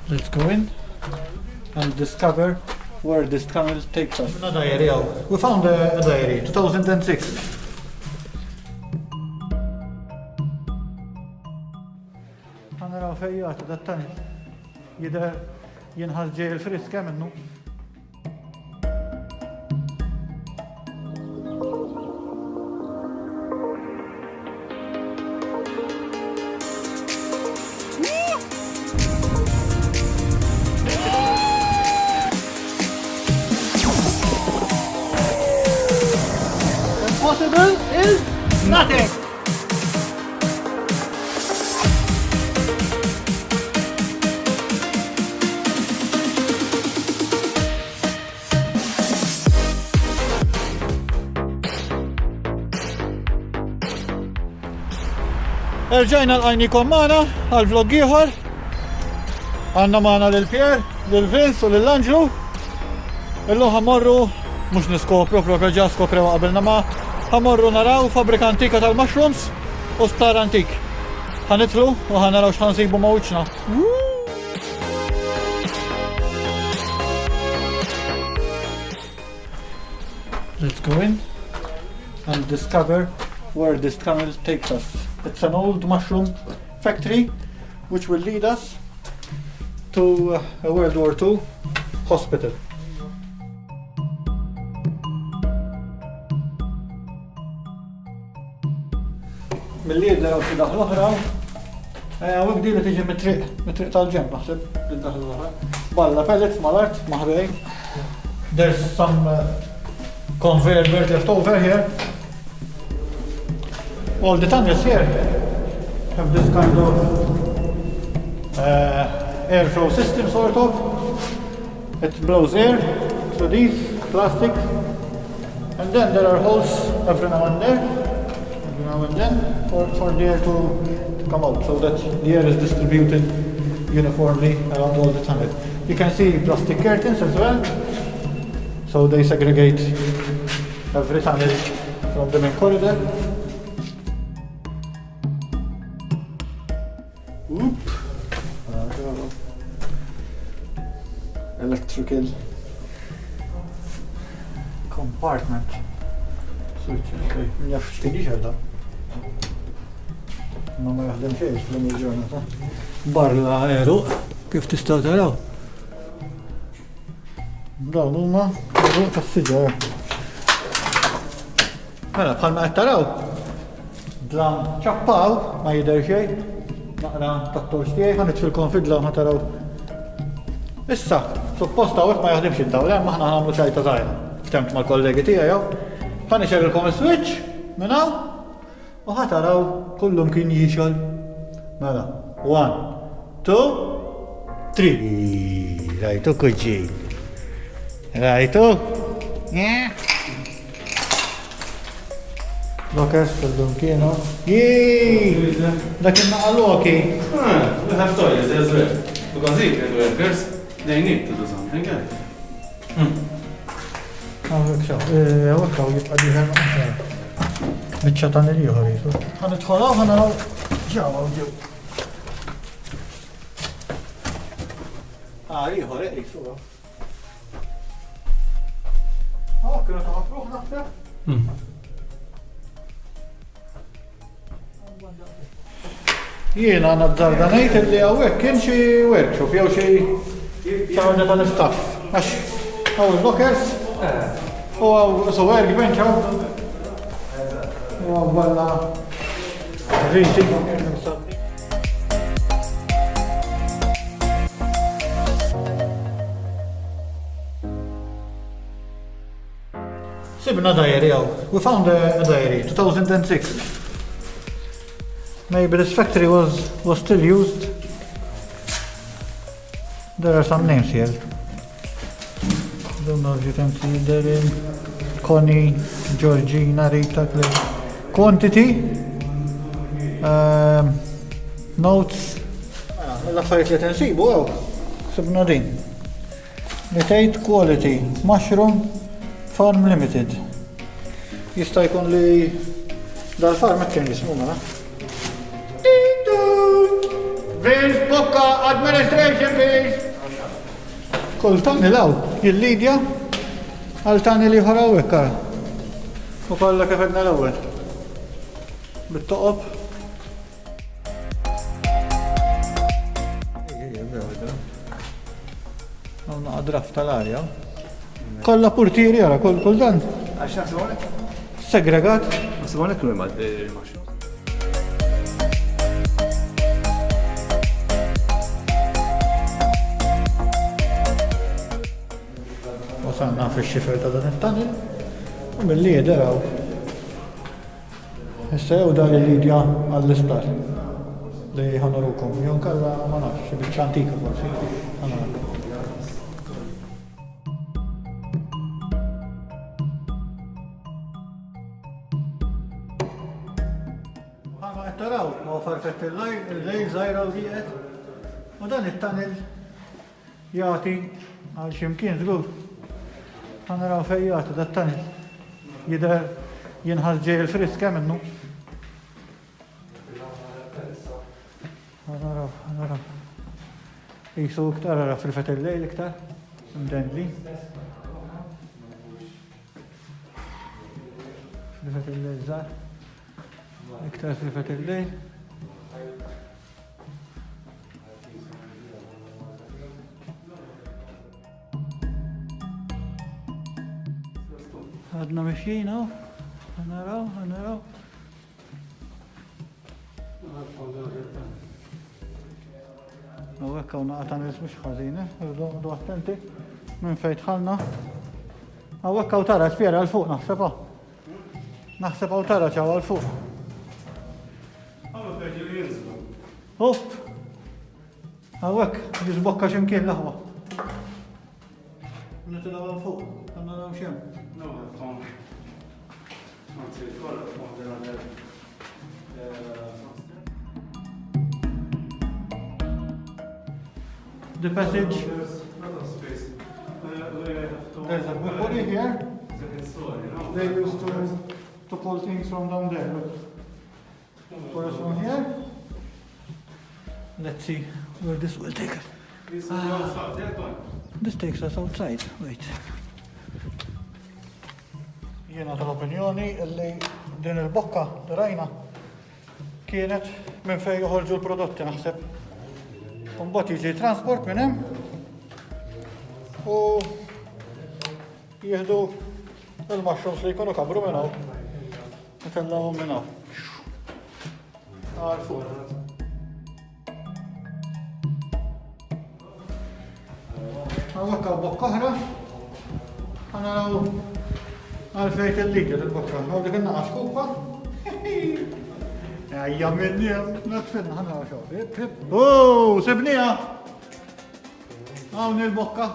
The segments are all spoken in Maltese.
Let's go in and discover where this tunnel takes us. A diary. We found a diary, 2006. Għanaraw fejjatu dat tunnel. Jidher jinħas ġej il-friska minnu. Impossible is nothing. Erġajna l-għajnikom maħna għal-vlog ieħor. Għanna maħna l-Pier, l-Vince u l-Angelo. Illum ħamorru, mux niskopru, proprio ġa skoprew qabilna ma' ħamorru naraw fabrika antika tal-mushrooms u sptar antik. Ħanitlu u ħanaraw x'ħansibu ma' wiċċna. Let's go in and discover where this tunnel takes us. It's an old mushroom factory which will lead us to a World War II hospital. Mill-lider għaw xi daħlu oħra, għawek di li tiġi mit-triq tal-ġem, naħseb, daħlu oħra. Balla pellets mal-art, maħbej. There's some conveyor belt left over here. All the tunnels here have this kind of airflow system, sort of. It blows air through these plastic, and then there are holes every now and then for the air to come out, so that the air is distributed uniformly around all the tunnel. You can see plastic curtains as well, so they segregate every tunnel from the main corridor. Electrical compartment. Switch, okay. Njaf x'tini ġella. Ma jaħdem xejn fl-lum il-ġurnata. Barra aeru, kif tistgħu taraw. Dawn huma eruq tas-siġar. Mela bħalma qed taraw. Dlam ċappaw ma jidher xejn. Naqra tat-torx tiegħi ħanitfilkom fid-dlam ma taraw. Issa, supposta għek ma jaħdimx id-dawl, ma ħna ħamlu ċajta zaħira. Ftemt mal-kollegi tiegħi ħani xerilkom il-switch, minnaw, u ħataraw kullum kien jixol. Mela, 1, 2, 3. Rajtu kuġi. Rajtu? Lockers kullum kienu. Jiii! Dakin naqaloki. We have toilets as well. Because if workers, they need to do something else. Għawek xaw, għawek xaw jibqa diħer maqsar. Mitċatan il-juħor jisu. Għanitħolaw, għanaw ġawa ġew. Juħor jisu għaw. Għawek kienu taħafruħ naħseb? Jiena għanna d-dardanajt li għawek kien xie workshop, jew xie ċaħġa tal-istaff. Għax, għaw il-lockers, u għaw sower għiben ċaw. U għaw balla riti. Sibna diary għaw. We found a diary, 2006. Maybe this factory was still used. There are some names here. Don't know if you can see there. Connie, Georgina, Rita, Claire. Quantity. Notes. L-affarijiet li tinsibu għaw. Sibna din. Li tgħid Quality Mushroom Farm Ltd. Jista' jkun li dal-farm hekk kien jismu mela. Vince, bokka administration, please. Kull tunnel hawn jillidja għal tunnel ieħor hawnhekk ara. U kollha kif għedna l-ewwel. Bit-toqob. Hawn draf tal-arja. Kollha purtieri ara, kull dan. Għax naħseb hawnhekk? Segregat. Naħseb hawnhekk kienu il-mushroom. Wasalna fix-xifer ta' dan it-tunnel u milli jideraw. Issa jew dar il-lidja għall-isptar li ħanorukom. Jew nkella ma nafx, xi biċċa antika forsi. Taraw, ma farfet il-lejl żgħira u wieqed. U dan it-tunnel jagħti għal x'imkien żgur. Ħanaraw fejn jagħti dat tunnel. Jidher jinħas ġej il-friska minnu. Ħanaraw. Qisu iktar ara frifet il-lejl iktar. Mdendli. Frifet il-lejl żgħar. Iktar frifet il-lejl. Għadna mexjien hawn. Ħanaraw. U hekk hawn naqata nies mhux ħażin, irdu attenti minn fejn dħalna. Hawnhekk hawn tara spjera għal fuq naħseb hawn. Naħseb hawn tara ċew għal fuq. Hopp! Hawnhekk jiżbokka x'imkien l-aħwa. Nitilgħu għal fuq, naraw x'hemm. The passage. There's a body here. They used to pull things from down there. Look. First one here. Let's see where this will take us. This takes us outside. Wait. Jiena tal-opinjoni li din il-bokka li rajna kienet minn fejn joħorġu l-prodotti naħseb. Mbagħad jiġi transport minn hemm u jieħdu il-mushrooms li jkunu kabru minn hawn. Itellawhom minn hawn. Għal fuq. Hawnhekk bokka oħra. Ħanaraw għalfejn il-lidja tal-bokka. Hawn dik in-naqas kupa. Ejja minni, natfilna ħana xo. Oh, sebnija! Hawn il-bokka.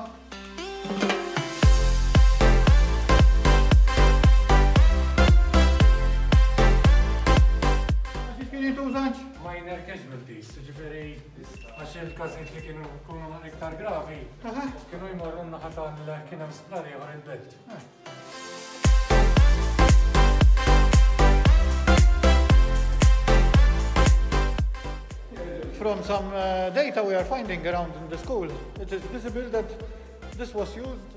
Għaxi kien jintużanx? Minor casualties, ġifiri għax il-kazit li kienu kunu iktar gravi, kienu jmorru naħatan l-kien hemm splari għor il-belt. From some data we are finding around in the school, it is visible that this was used.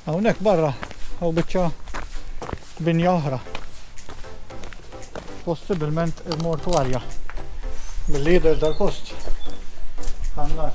Hawnhekk barra, hawn biċċa binja oħra. Possibilment il-mortuarja. Mill-lider dal-post. Għannar.